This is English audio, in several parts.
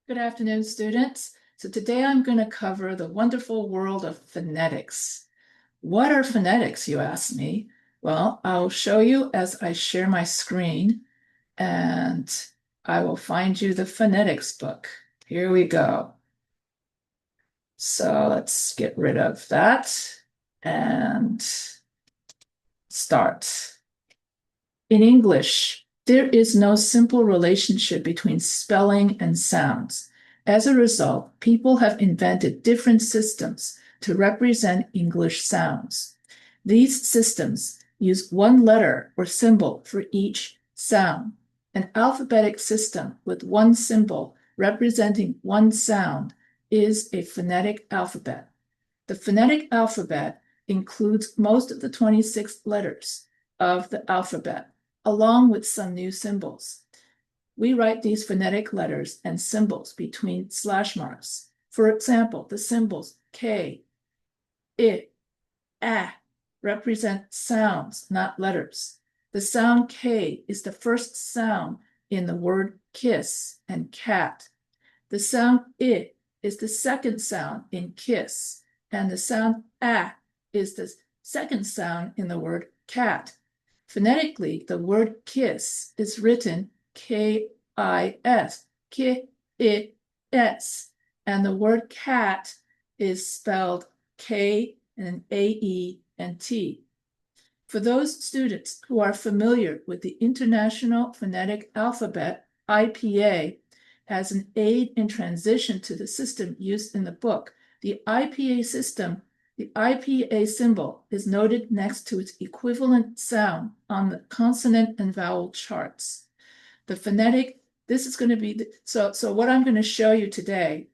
Good afternoon, students. So today I'm going to cover the wonderful world of phonetics. What are phonetics, you ask me? Well, I'll show you as I share my screen, and I will find you the phonetics book. Here we go. So let's get rid of that and start. In English, there is no simple relationship between spelling and sounds. As a result, people have invented different systems to represent English sounds. These systems use one letter or symbol for each sound. An alphabetic system with one symbol representing one sound is a phonetic alphabet. The phonetic alphabet includes most of the 26 letters of the alphabet, along with some new symbols. We write these phonetic letters and symbols between slash marks. For example, the symbols K, I, A represent sounds, not letters. The sound K is the first sound in the word kiss and cat. The sound I is the second sound in kiss, and the sound A is the second sound in the word cat. Phonetically, the word kiss is written K-I-S, K-I-S, and the word cat is spelled K and A-E and T. For those students who are familiar with the International Phonetic Alphabet, IPA, as an aid in transition to the system used in the book, the IPA system, the IPA symbol is noted next to its equivalent sound on the consonant and vowel charts. The phonetic, this is going to be, so what I'm going to show you today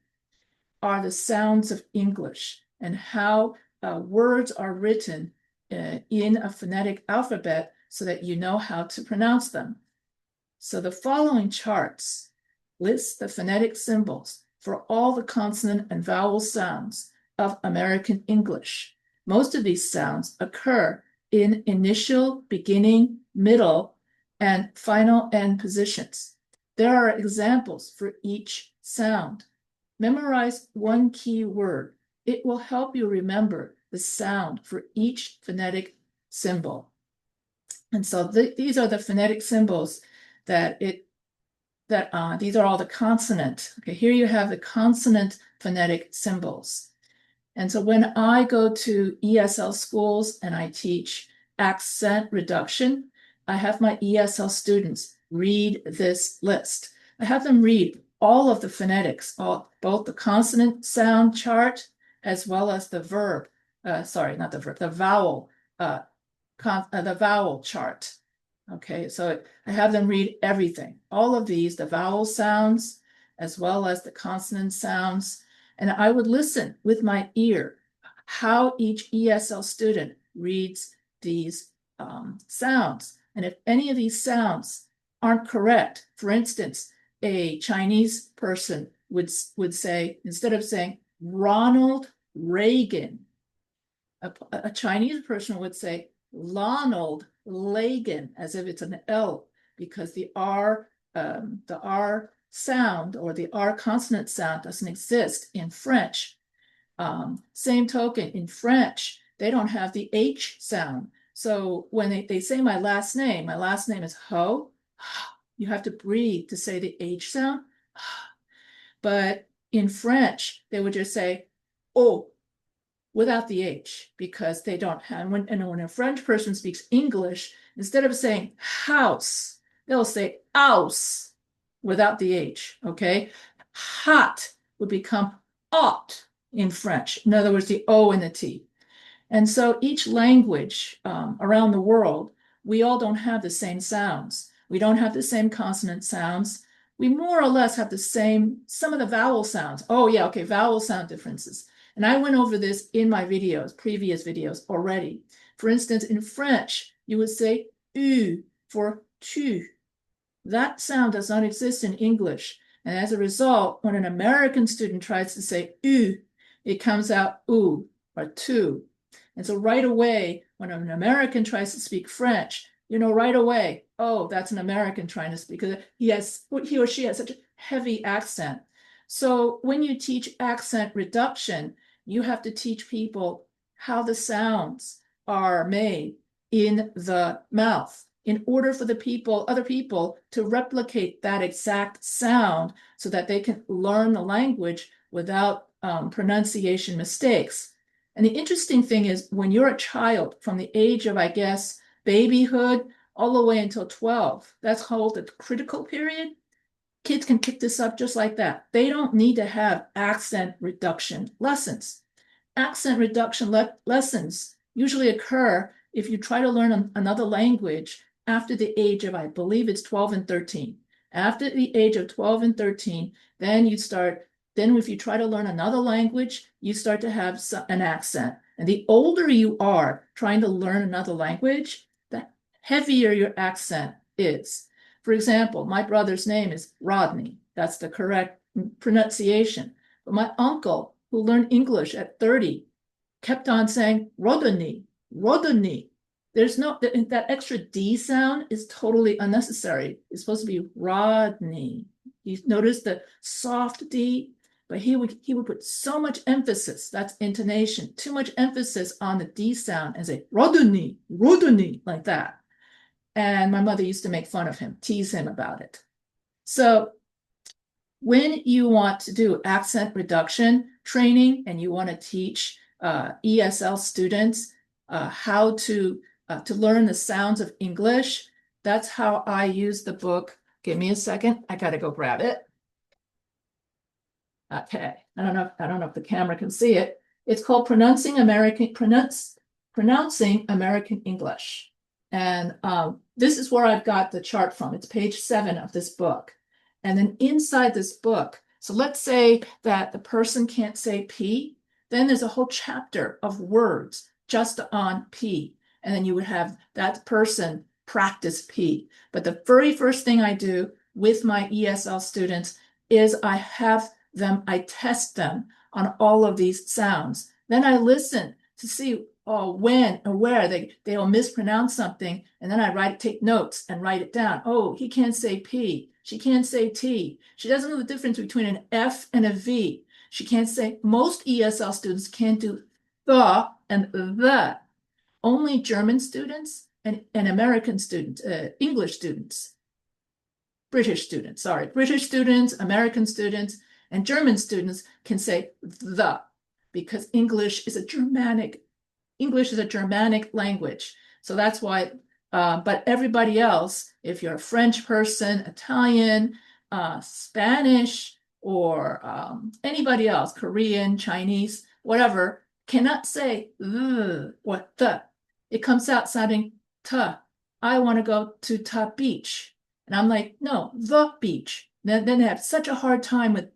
are the sounds of English and how words are written in a phonetic alphabet so that you know how to pronounce them. So the following charts list the phonetic symbols for all the consonant and vowel sounds of American English. Most of these sounds occur in initial, beginning, middle, and final end positions. There are examples for each sound. Memorize one key word. It will help you remember the sound for each phonetic symbol. And so these are the phonetic symbols these are all the consonant. Okay, here you have the consonant phonetic symbols. And so when I go to ESL schools and I teach accent reduction, I have my ESL students read this list. I have them read all of the phonetics, both the consonant sound chart as well as the verb, the vowel chart. Okay, so I have them read everything, all of these, the vowel sounds, as well as the consonant sounds. And I would listen with my ear how each ESL student reads these sounds. And if any of these sounds aren't correct, for instance, a Chinese person would say, instead of saying Ronald Reagan, a Chinese person would say Lonald Lagan, as if it's an L, because the R sound or the R consonant sound doesn't exist in French. Same token, in French, they don't have the H sound. So when they say my last name is Ho, you have to breathe to say the H sound. But in French, they would just say, oh, without the H, because they don't have, when a French person speaks English, instead of saying house, they'll say house without the H, okay? Hot would become hot in French. In other words, the O and the T. And so each language around the world, we all don't have the same sounds. We don't have the same consonant sounds. We more or less have the same, some of the vowel sounds. Oh yeah, okay, vowel sound differences. And I went over this in my videos, previous videos already. For instance, in French, you would say U for tu. That sound does not exist in English. And as a result, when an American student tries to say U, it comes out U or tu. And so right away, when an American tries to speak French, you know right away, oh, that's an American trying to speak, because he or she has such a heavy accent. So when you teach accent reduction, you have to teach people how the sounds are made in the mouth in order for other people to replicate that exact sound so that they can learn the language without pronunciation mistakes. And the interesting thing is when you're a child from the age of, I guess, babyhood all the way until 12, that's called the critical period. Kids can pick this up just like that. They don't need to have accent reduction lessons. Accent reduction lessons usually occur if you try to learn another language after the age of, I believe it's 12 and 13. After the age of 12 and 13, then if you try to learn another language, you start to have an accent. And the older you are trying to learn another language, the heavier your accent is. For example, my brother's name is Rodney. That's the correct pronunciation. But my uncle, who learned English at 30, kept on saying Rodney, Rodney. There's no, that extra D sound is totally unnecessary. It's supposed to be Rodney. You notice the soft D, but he would put so much emphasis, that's intonation, too much emphasis on the D sound and say Rodney, Rodney, like that. And my mother used to make fun of him, tease him about it. So when you want to do accent reduction training and you want to teach ESL students how to learn the sounds of English, that's how I use the book. Give me a second. I got to go grab it. Okay. I don't know if the camera can see it. It's called Pronouncing American English. And this is where I've got the chart from. It's page 7 of this book. And then inside this book, so let's say that the person can't say P, then there's a whole chapter of words just on P. And then you would have that person practice P. But the very first thing I do with my ESL students is I test them on all of these sounds. Then I listen to see when or where they'll mispronounce something, and then I take notes and write it down. Oh, he can't say P. She can't say T. She doesn't know the difference between an F and a V. She can't say, most ESL students can't do the and the. Only German students and American students, English students, British students, American students, and German students can say the, because English is a Germanic language. So that's why, but everybody else, if you're a French person, Italian, Spanish, or anybody else, Korean, Chinese, whatever, cannot say the or the. It comes out sounding ta. I want to go to ta beach. And I'm like, no, the beach. Then they have such a hard time with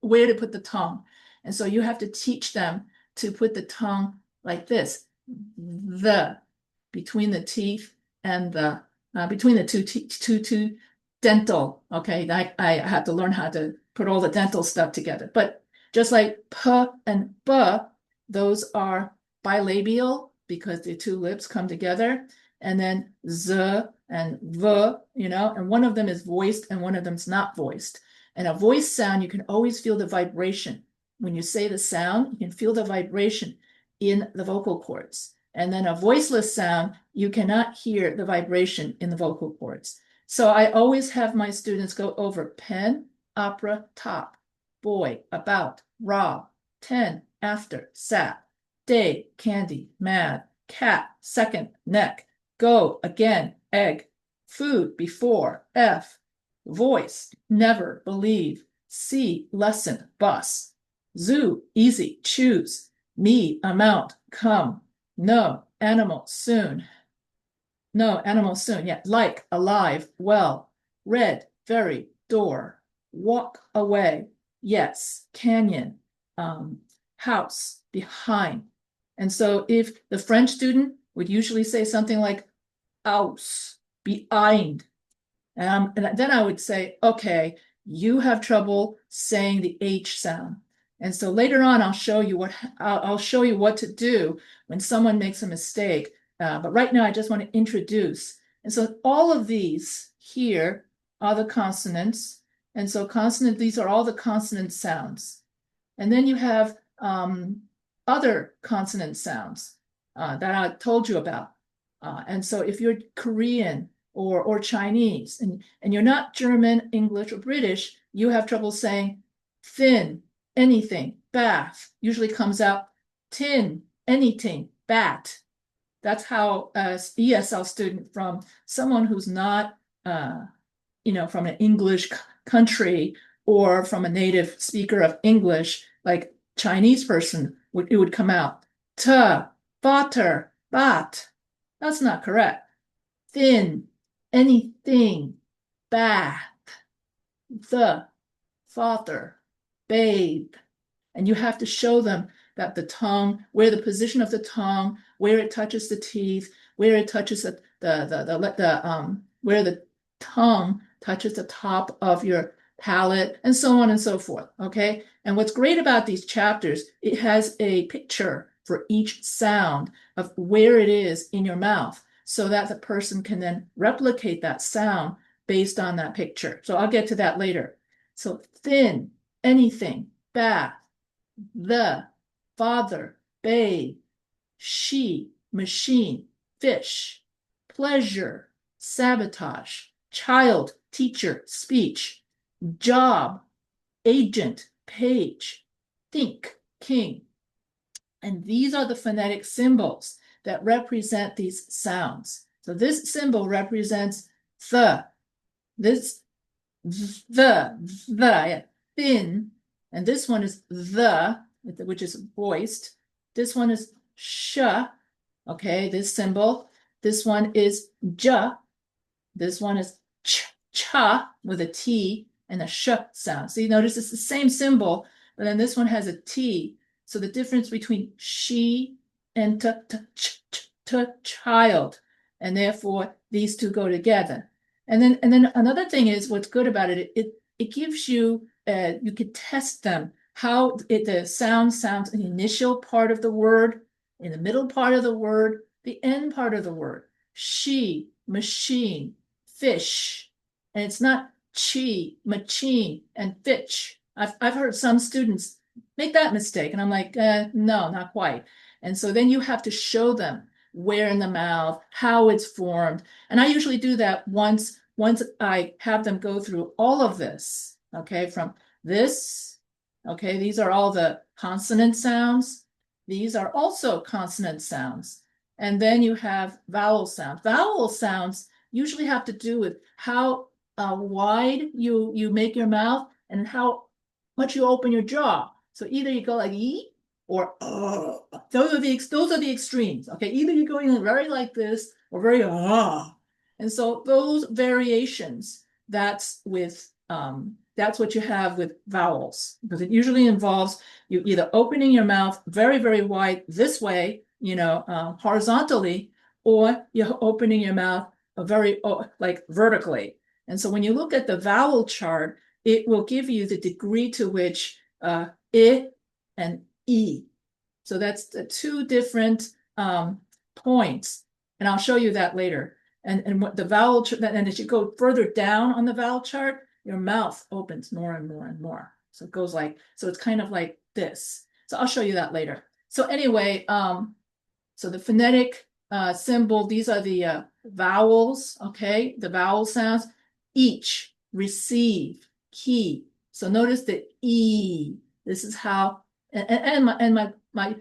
where to put the tongue. And so you have to teach them to put the tongue like this, the, between the teeth and the, between the two dental, okay? I have to learn how to put all the dental stuff together. But just like p and b, those are bilabial because the two lips come together. And then z and v, and one of them is voiced and one of them's not voiced. And a voiced sound, you can always feel the vibration. When you say the sound, you can feel the vibration in the vocal cords. And then a voiceless sound, you cannot hear the vibration in the vocal cords. So I always have my students go over pen, opera, top, boy, about, rob, 10, after, sat, day, candy, mad, cat, second, neck, go, again, egg, food, before, F, voice, never, believe, see, lesson, bus, zoo, easy, choose, me, amount, come, no, animal, soon, yeah, like, alive, well, red, very, door, walk away, yes, canyon, house, behind. And so if the French student would usually say something like aus, behind, and then I would say, okay, you have trouble saying the H sound. And so later on, I'll show you what to do when someone makes a mistake. But right now, I just want to introduce. And so all of these here are the consonants. And so consonant, these are all the consonant sounds. And then you have other consonant sounds that I told you about. And so if you're Korean or Chinese and you're not German, English, or British, you have trouble saying thin, anything, bath, usually comes out tin, anything, bat. That's how ESL student from someone who's not, from an English country or from a native speaker of English, like Chinese person, it would come out. Ta, butter, bat. That's not correct. Thin, anything, bath, the, father, babe. And you have to show them that the tongue, where the position of the tongue, where it touches the teeth, where it touches where the tongue touches the top of your palate, and so on and so forth. Okay. And what's great about these chapters, it has a picture for each sound of where it is in your mouth so that the person can then replicate that sound based on that picture. So I'll get to that later. So thin, anything, bath, the, father, babe, she, machine, fish, pleasure, sabotage, child, teacher, speech, job, agent, page, think, king. And these are the phonetic symbols that represent these sounds. So this symbol represents the, this the, thin, and this one is the, which is voiced. This one is sh, okay, this symbol. This one is j. This one is cha with a T and a sh sound. So you notice it's the same symbol, but then this one has a T. So the difference between she and child, and therefore these two go together. And then another thing is what's good about it. It gives you you could test them how the sound sounds in the initial part of the word, in the middle part of the word, the end part of the word. She, machine, fish, and it's not chi, machine, and fish. I've heard some students make that mistake, and I'm like, no, not quite. And so then you have to show them where in the mouth, how it's formed. And I usually do that once I have them go through all of this, okay, from this, okay, these are all the consonant sounds. These are also consonant sounds. And then you have vowel sounds. Vowel sounds usually have to do with how wide you make your mouth and how much you open your jaw. So either you go like E or those are the extremes. Okay, either you're going very like this or very and so those variations, that's what you have with vowels, because it usually involves you either opening your mouth very, very wide this way, horizontally, or you're opening your mouth very like vertically. And so when you look at the vowel chart, it will give you the degree to which I and E. So that's the two different points, and I'll show you that later. And what the vowel chart, and as you go further down on the vowel chart, your mouth opens more and more and more. So it goes like, so it's kind of like this. So I'll show you that later. So anyway, so the phonetic symbol, these are the vowels, okay? The vowel sounds, each, receive, key. So notice the E. This is how, and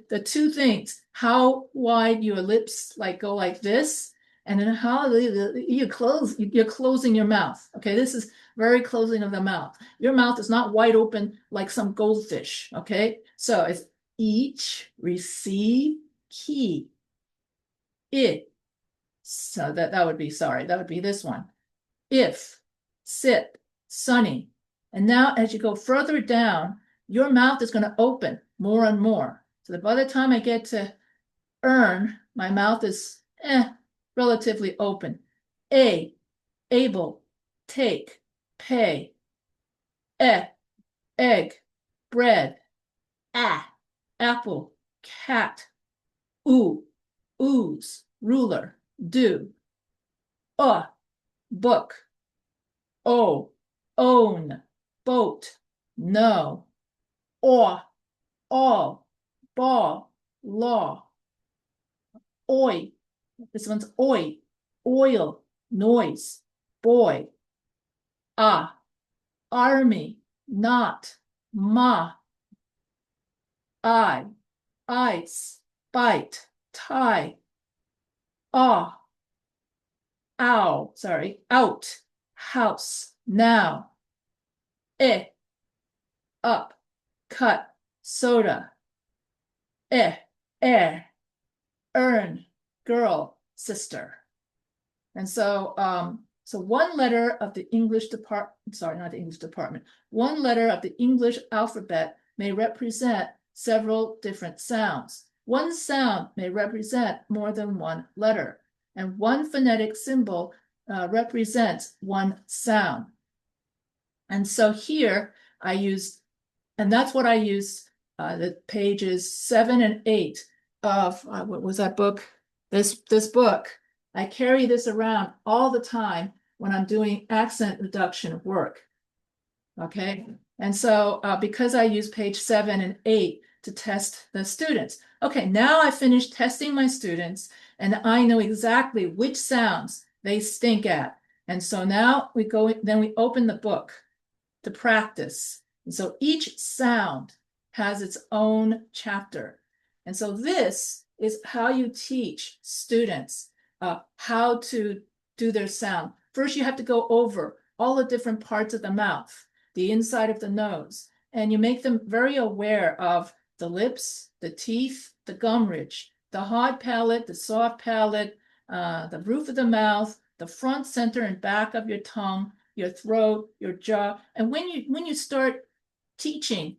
the two things, how wide your lips like go like this, and then how you're closing your mouth. Okay, this is very closing of the mouth. Your mouth is not wide open like some goldfish. Okay, so it's each, receive, key, it. So that would be, sorry, that would be this one. If, sip, sunny. And now as you go further down, your mouth is going to open more and more. So that by the time I get to earn, my mouth is relatively open. A, able, take, pay. Egg, bread. Apple, cat. Ooze, ruler, do. Book. Own, boat, no, or, all, ball, law, oi, this one's oi, oil, noise, boy, ah, army, not, ma, I, ice, bite, tie, ah, ow, sorry, out, house, now, eh, up, cut, soda, eh, air, earn, girl, sister. And so one letter of the English department, sorry, not the English department, one letter of the English alphabet may represent several different sounds. One sound may represent more than one letter, and one phonetic symbol represents one sound. And so here I use, and that's what I use, the pages 7 and 8 of, what was that book? This book. I carry this around all the time when I'm doing accent reduction work. Okay. And so because I use page 7 and 8 to test the students. Okay, now I finished testing my students and I know exactly which sounds they stink at. And so now we go, then we open the book to practice. And so each sound has its own chapter. And so this is how you teach students how to do their sound. First, you have to go over all the different parts of the mouth, the inside of the nose, and you make them very aware of the lips, the teeth, the gum ridge, the hard palate, the soft palate, the roof of the mouth, the front, center, and back of your tongue, your throat, your jaw. And when you start teaching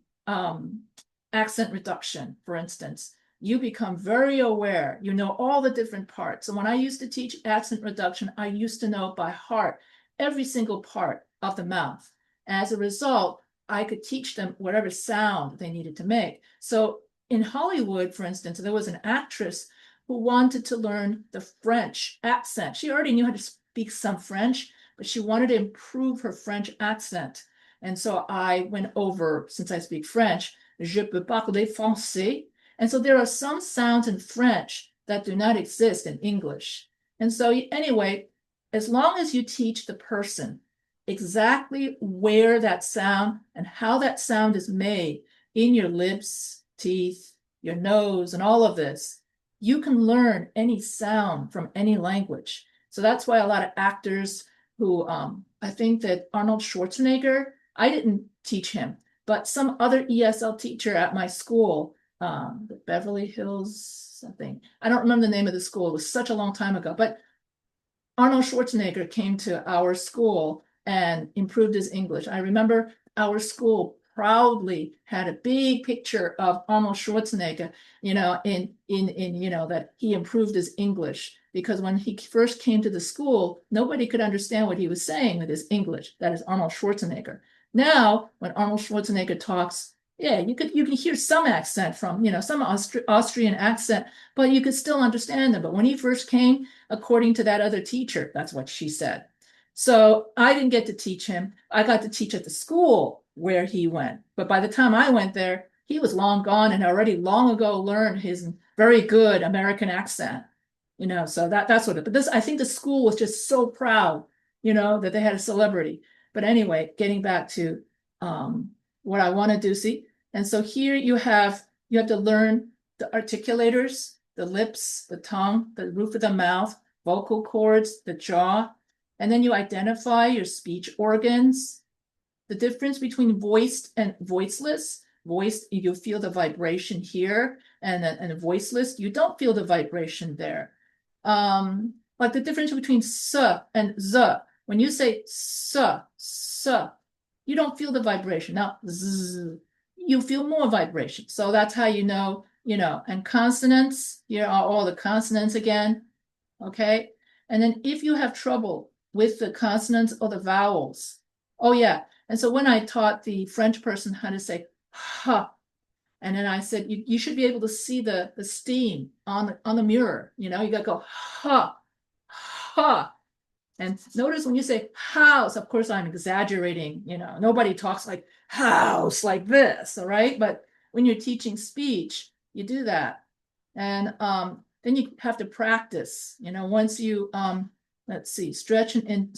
accent reduction, for instance, you become very aware. You know all the different parts. And when I used to teach accent reduction, I used to know by heart every single part of the mouth. As a result, I could teach them whatever sound they needed to make. So in Hollywood, for instance, there was an actress who wanted to learn the French accent. She already knew how to speak some French, but she wanted to improve her French accent. And so I went over, since I speak French, je peux parler français. And so there are some sounds in French that do not exist in English. And so anyway, as long as you teach the person exactly where that sound and how that sound is made in your lips, teeth, your nose, and all of this, you can learn any sound from any language. So that's why a lot of actors who, I think that Arnold Schwarzenegger, I didn't teach him, but some other ESL teacher at my school, the Beverly Hills something. I don't remember the name of the school. It was such a long time ago. But Arnold Schwarzenegger came to our school and improved his English. I remember our school proudly had a big picture of Arnold Schwarzenegger, in that he improved his English. Because when he first came to the school, nobody could understand what he was saying with his English. That is Arnold Schwarzenegger. Now, when Arnold Schwarzenegger talks, yeah, you can hear some accent from, some Austrian accent, but you could still understand them. But when he first came, according to that other teacher, that's what she said. So I didn't get to teach him. I got to teach at the school where he went. But by the time I went there, he was long gone and already long ago learned his very good American accent. So that's what it, but this, I think the school was just so proud, that they had a celebrity. But anyway, getting back to what I want to do, see, and so here you have to learn the articulators, the lips, the tongue, the roof of the mouth, vocal cords, the jaw, and then you identify your speech organs, the difference between voiced and voiceless. Voiced, you feel the vibration here, and voiceless, you don't feel the vibration there. Like the difference between s and z. When you say s, you don't feel the vibration. Now, z, you feel more vibration. So that's how you know, and consonants, here are all the consonants again, okay? And then if you have trouble with the consonants or the vowels, oh yeah. And so when I taught the French person how to say ha, and then I said, you should be able to see the steam on the mirror. You got to go ha, ha. And notice when you say house, of course, I'm exaggerating, nobody talks like house like this, all right? But when you're teaching speech, you do that. And then you have to practice, once you, let's see, stress and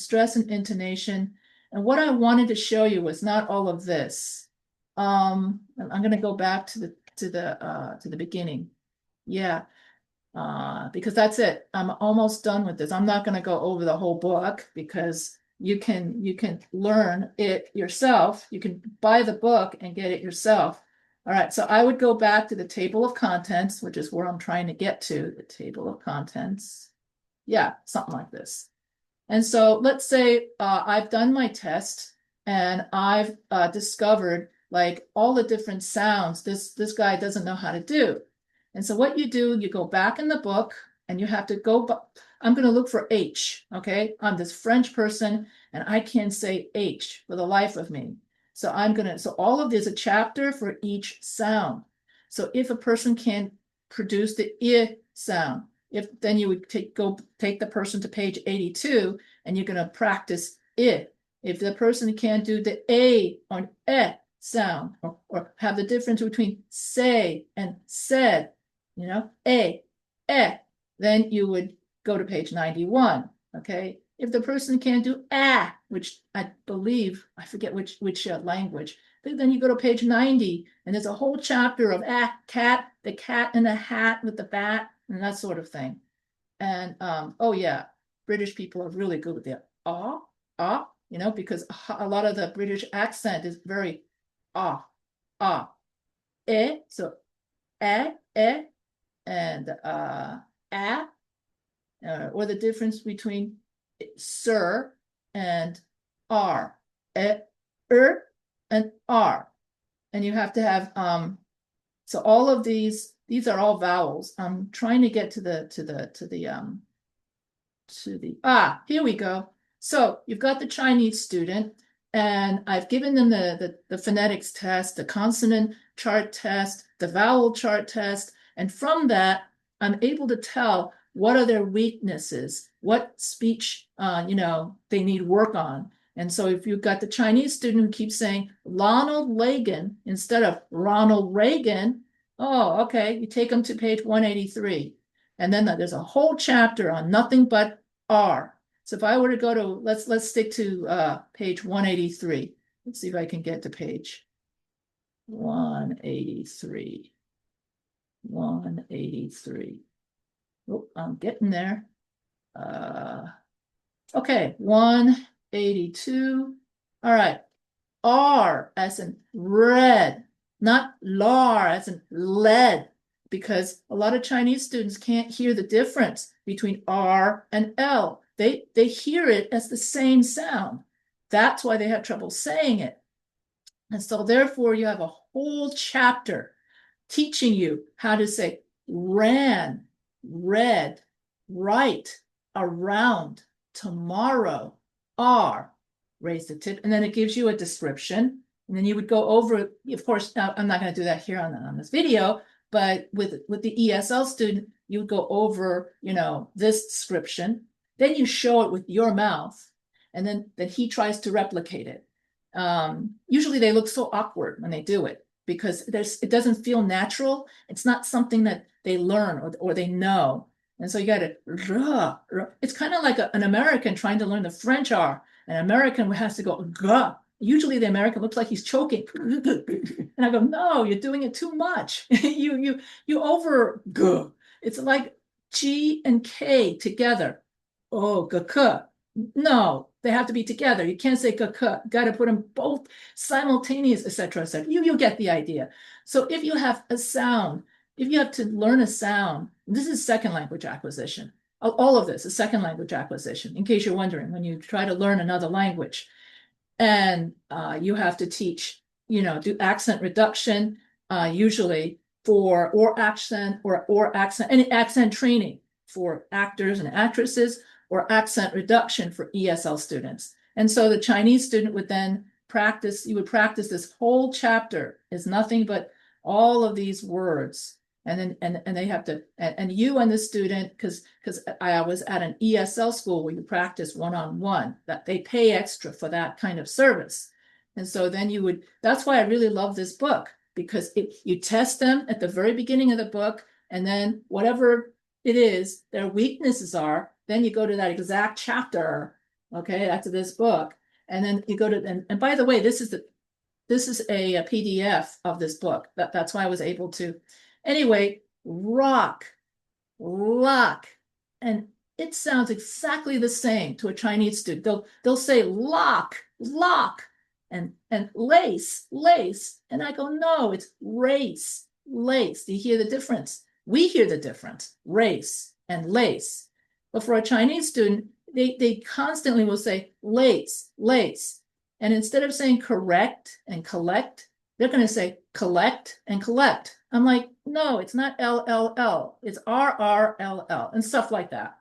intonation. And what I wanted to show you was not all of this. I'm going to go back to the beginning. Yeah, because that's it. I'm almost done with this. I'm not going to go over the whole book because you can learn it yourself. You can buy the book and get it yourself. All right, so I would go back to the table of contents, which is where I'm trying to get to, the table of contents. Yeah, something like this. And so let's say I've done my test and I've discovered like all the different sounds this guy doesn't know how to do. And so what you do, you go back in the book and you have to go, I'm going to look for H, okay? I'm this French person and I can't say H for the life of me. So so all of this is a chapter for each sound. So if a person can produce the I sound, then you would take the person to page 82 and you're going to practice it. If the person can't do the A or E sound or have the difference between say and said, A, then you would go to page 91. Okay. If the person can't do which I believe, I forget which language, then you go to page 90 and there's a whole chapter of cat, the cat in the hat with the bat and that sort of thing. And oh yeah, British people are really good with the because a lot of the British accent is very so and or the difference between sir and r, and r, and you have to have so all of these are all vowels. I'm trying to get to here we go. So you've got the Chinese student, and I've given them the phonetics test, the consonant chart test, the vowel chart test, and from that, I'm able to tell what are their weaknesses, what speech, they need work on. And so if you've got the Chinese student who keeps saying Ronald Reagan instead of Ronald Reagan, oh, okay, you take them to page 183. And then there's a whole chapter on nothing but R. So if I were to go to, let's stick to page 183. Let's see if I can get to page 183. 183. Oh, I'm getting there. Okay, 182. All right. R as in red, not lar as in lead, because a lot of Chinese students can't hear the difference between R and L. They hear it as the same sound. That's why they have trouble saying it. And so therefore you have a whole chapter teaching you how to say ran, read, right, around, tomorrow, are, raise the tip, and then it gives you a description. And then you would go over, of course, now I'm not going to do that here on this video, but with the ESL student, you would go over, this description. Then you show it with your mouth, and then he tries to replicate it. Usually they look so awkward when they do it because it doesn't feel natural. It's not something that they learn or they know. And so you got to, it's kind of like an American trying to learn the French R. An American has to go, gah. Usually the American looks like he's choking. And I go, no, you're doing it too much. you over, gah. It's like G and K together. Oh, gah. No, they have to be together. You can't say gah. Got to put them both simultaneous, etc., etc. You get the idea. So if you have a sound, if you have to learn a sound, this is second language acquisition. All of this is second language acquisition, in case you're wondering, when you try to learn another language. And you have to teach, do accent reduction, usually for or accent, any accent training for actors and actresses, or accent reduction for ESL students. And so the Chinese student would then practice, you would practice this whole chapter is nothing but all of these words. And they have to, and you and the student, because I was at an ESL school where you practice one-on-one, that they pay extra for that kind of service. And so then you would, that's why I really love this book, because you test them at the very beginning of the book, and then whatever it is, their weaknesses are, then you go to that exact chapter, okay, that's this book. And then you go to, and by the way, this is a PDF of this book. That's why I was able to. Anyway, rock, lock, and it sounds exactly the same to a Chinese student. They'll say lock, lock, and lace, lace, and I go, no, it's race, lace. Do you hear the difference? We hear the difference, race and lace. But for a Chinese student, they constantly will say lace, lace. And instead of saying correct and collect, they're going to say collect and collect. I'm like, no, it's not LLL, it's RRLL and stuff like that.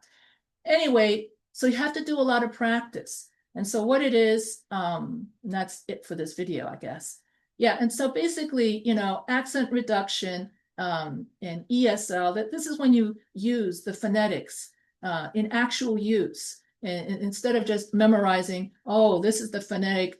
Anyway, so you have to do a lot of practice. And so what it is, and that's it for this video, I guess. Yeah, and so basically, accent reduction in ESL, that this is when you use the phonetics in actual use. And instead of just memorizing, oh, this is the phonetic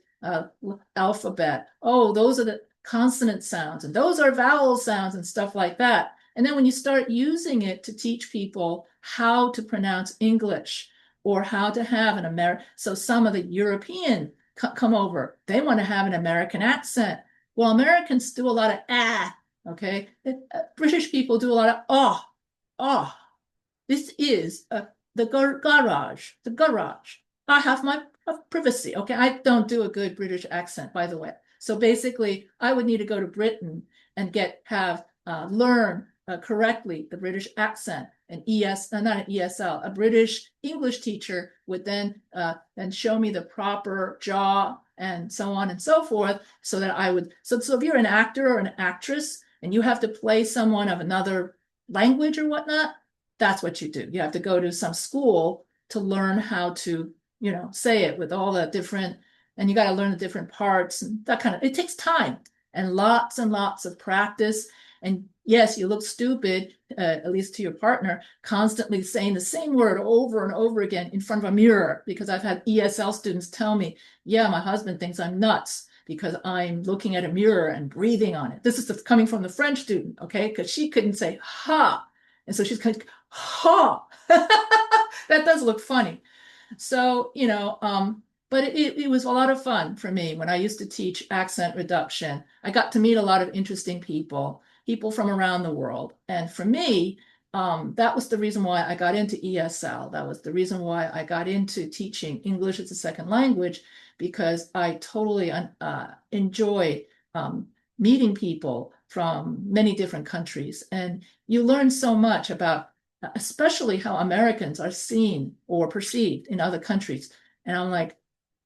alphabet. Oh, those are the consonant sounds, and those are vowel sounds and stuff like that. And then when you start using it to teach people how to pronounce English or how to have an American, so some of the European come over, they want to have an American accent. Well, Americans do a lot of okay? British people do a lot of oh. This is the garage, the garage. I have my privacy. Okay, I don't do a good British accent, by the way. So basically, I would need to go to Britain and learn correctly the British accent. Not an ESL, a British English teacher would then show me the proper jaw and so on and so forth, so that I would. So if you're an actor or an actress and you have to play someone of another language or whatnot, that's what you do. You have to go to some school to learn how to, say it with all the different, and you got to learn the different parts and that kind of, it takes time and lots of practice. And yes, you look stupid, at least to your partner, constantly saying the same word over and over again in front of a mirror, because I've had ESL students tell me, yeah, my husband thinks I'm nuts because I'm looking at a mirror and breathing on it. This is coming from the French student, okay? Because she couldn't say ha. And so she's kind of, ha. That does look funny. So, but it was a lot of fun for me when I used to teach accent reduction. I got to meet a lot of interesting people from around the world. And for me, that was the reason why I got into ESL. That was the reason why I got into teaching English as a second language, because I totally enjoy meeting people from many different countries. And you learn so much about, especially how Americans are seen or perceived in other countries. And I'm like,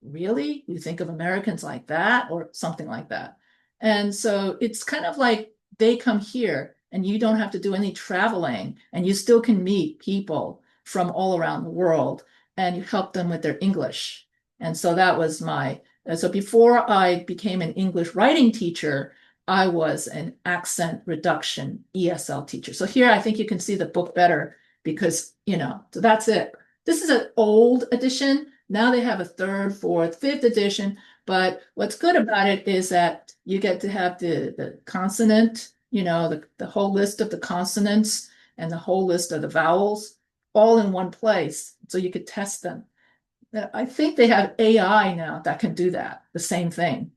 really? You think of Americans like that or something like that? And so it's kind of like they come here and you don't have to do any traveling, and you still can meet people from all around the world and you help them with their English. And so that was so before I became an English writing teacher, I was an accent reduction ESL teacher. So here I think you can see the book better because, so that's it. This is an old edition. Now they have a third, fourth, fifth edition. But what's good about it is that you get to have the consonant, the whole list of the consonants and the whole list of the vowels all in one place. So you could test them. I think they have AI now that can do that, the same thing.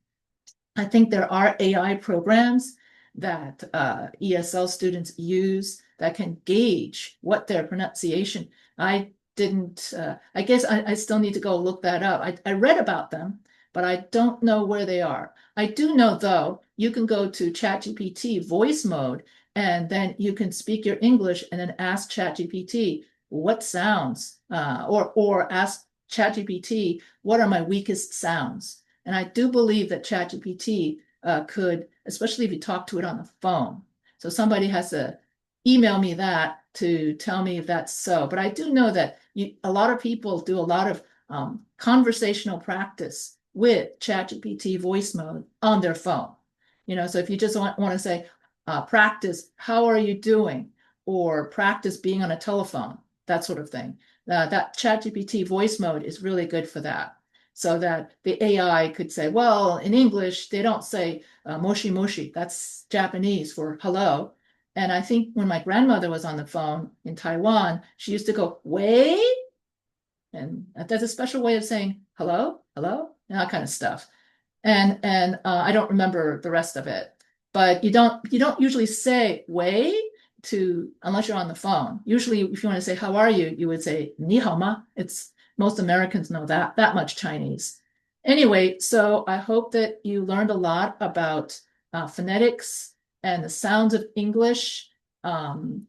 I think there are AI programs that ESL students use that can gauge what their pronunciation. I guess I still need to go look that up. I read about them, but I don't know where they are. I do know, though, you can go to ChatGPT voice mode, and then you can speak your English and then ask ChatGPT what sounds, or ask ChatGPT, what are my weakest sounds? And I do believe that ChatGPT could, especially if you talk to it on the phone. So somebody has to email me that to tell me if that's so. But I do know that a lot of people do a lot of conversational practice with ChatGPT voice mode on their phone. So if you just want to say, practice, how are you doing? Or practice being on a telephone, that sort of thing. That ChatGPT voice mode is really good for that. So that the AI could say, well, in English, they don't say moshi moshi. That's Japanese for hello. And I think when my grandmother was on the phone in Taiwan, she used to go, wait. And that's a special way of saying hello, hello, and that kind of stuff. And I don't remember the rest of it. But you don't usually say "way" to unless you're on the phone. Usually, if you want to say "how are you," you would say "你好吗." It's most Americans know that much Chinese. Anyway, so I hope that you learned a lot about phonetics and the sounds of English from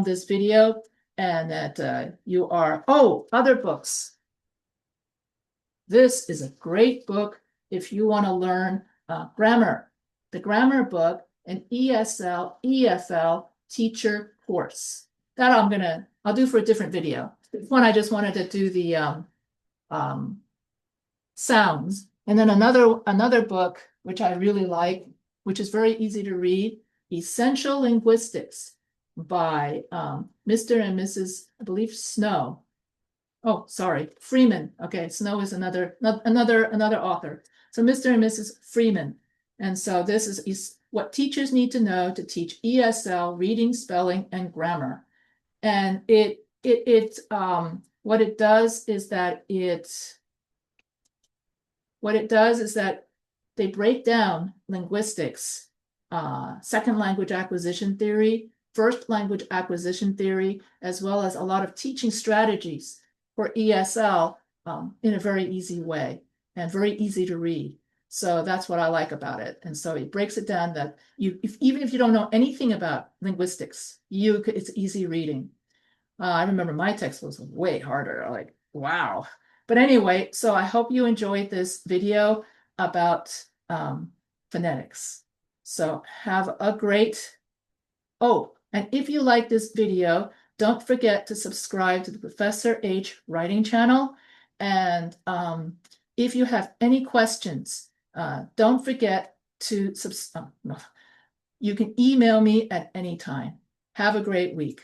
this video, and that you are other books. This is a great book if you want to learn grammar. The grammar book, an ESL, EFL teacher course. That I'll do for a different video. This one I just wanted to do the sounds. And then another book, which I really like, which is very easy to read, Essential Linguistics by Mr. and Mrs. I believe Snow. Oh, sorry, Freeman. Okay, Snow is another author. So Mr. and Mrs. Freeman. And so this is what teachers need to know to teach ESL, reading, spelling, and grammar. And what it does is that they break down linguistics, second language acquisition theory, first language acquisition theory, as well as a lot of teaching strategies for ESL in a very easy way and very easy to read. So that's what I like about it. And so it breaks it down that even if you don't know anything about linguistics, it's easy reading. I remember my text was way harder, like, wow. But anyway, so I hope you enjoyed this video about phonetics. So have a great, and if you like this video, don't forget to subscribe to the Professor H writing channel. And if you have any questions, don't forget to you can email me at any time. Have a great week.